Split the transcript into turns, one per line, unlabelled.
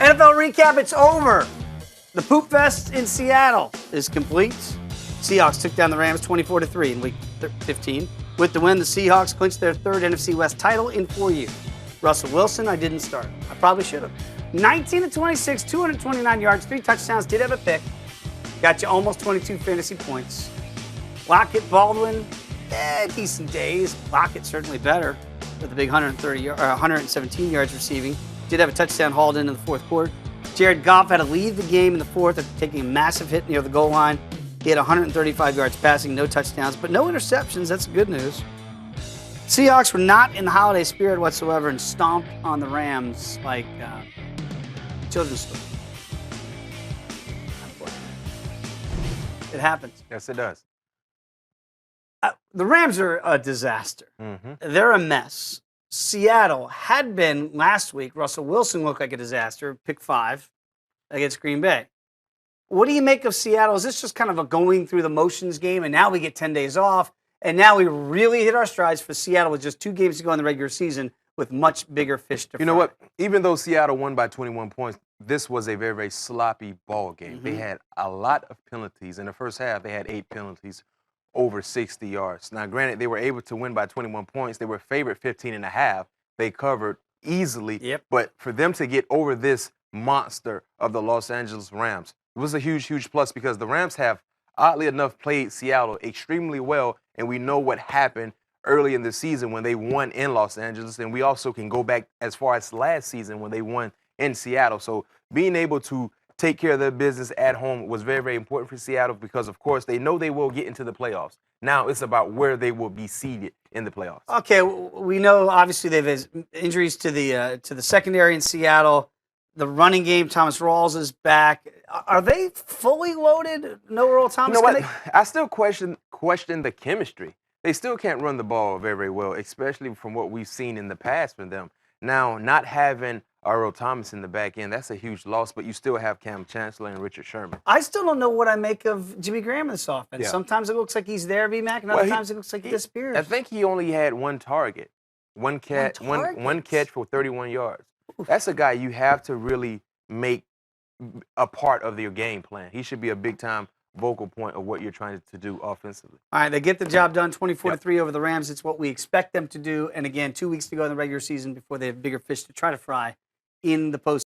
NFL recap, it's over. The Poop Fest in Seattle is complete. Seahawks took down the Rams 24-3 in Week 15. With the win, the Seahawks clinched their third NFC West title in 4 years. Russell Wilson, I didn't start. I probably should have. 19-26, 229 yards, 3 touchdowns, did have a pick. Got you almost 22 fantasy points. Lockett, Baldwin, decent days. Lockett certainly better with a big 117 yards receiving. Did have a touchdown hauled in the fourth quarter. Jared Goff had to leave the game in the fourth after taking a massive hit near the goal line. He had 135 yards passing, no touchdowns, but no interceptions. That's good news. Seahawks were not in the holiday spirit whatsoever and stomped on the Rams like children's story. It happens.
Yes, it does.
The Rams are a disaster.
Mm-hmm.
They're a mess. Seattle had been last week. Russell Wilson looked like a disaster. Pick 5 against Green Bay. What do you make of Seattle? Is this just kind of a going through the motions game, and now we get 10 days off, and now we really hit our strides for Seattle with just 2 games to go in the regular season with much bigger fish to fry?
You know what? Even though Seattle won by 21 points, this was a very, very sloppy ball game.
Mm-hmm.
They had a lot of penalties. In the first half, they had 8 penalties over 60 yards. Now, granted, they were able to win by 21 points. They were favored 15.5. They covered easily.
Yep.
But for them to get over this monster of the Los Angeles Rams, it was a huge, huge plus because the Rams have, oddly enough, played Seattle extremely well, and we know what happened early in the season when they won in Los Angeles, and we also can go back as far as last season when they won in Seattle. So being able to take care of their business at home was very, very important for Seattle because, of course, they know they will get into the playoffs. Now it's about where they will be seeded in the playoffs.
Okay, we know obviously they've had injuries to the secondary in Seattle. The running game, Thomas Rawls is back. Are they fully loaded? No Earl Thomas?
You know what? I still question the chemistry. They still can't run the ball very, very well, especially from what we've seen in the past from them. Now, not having Earl Thomas in the back end, that's a huge loss, but you still have Cam Chancellor and Richard Sherman.
I still don't know what I make of Jimmy Graham in this offense.
Yeah.
Sometimes it looks like he's there, V-Mac, and other times it looks like he disappears.
I think he only had one target, one catch for 31 yards. Oof. That's a guy you have to really make a part of your game plan. He should be a big-time vocal point of what you're trying to do offensively.
All right, they get the job done 24-3 over the Rams. It's what we expect them to do. And again, 2 weeks to go in the regular season before they have bigger fish to try to fry in the postseason.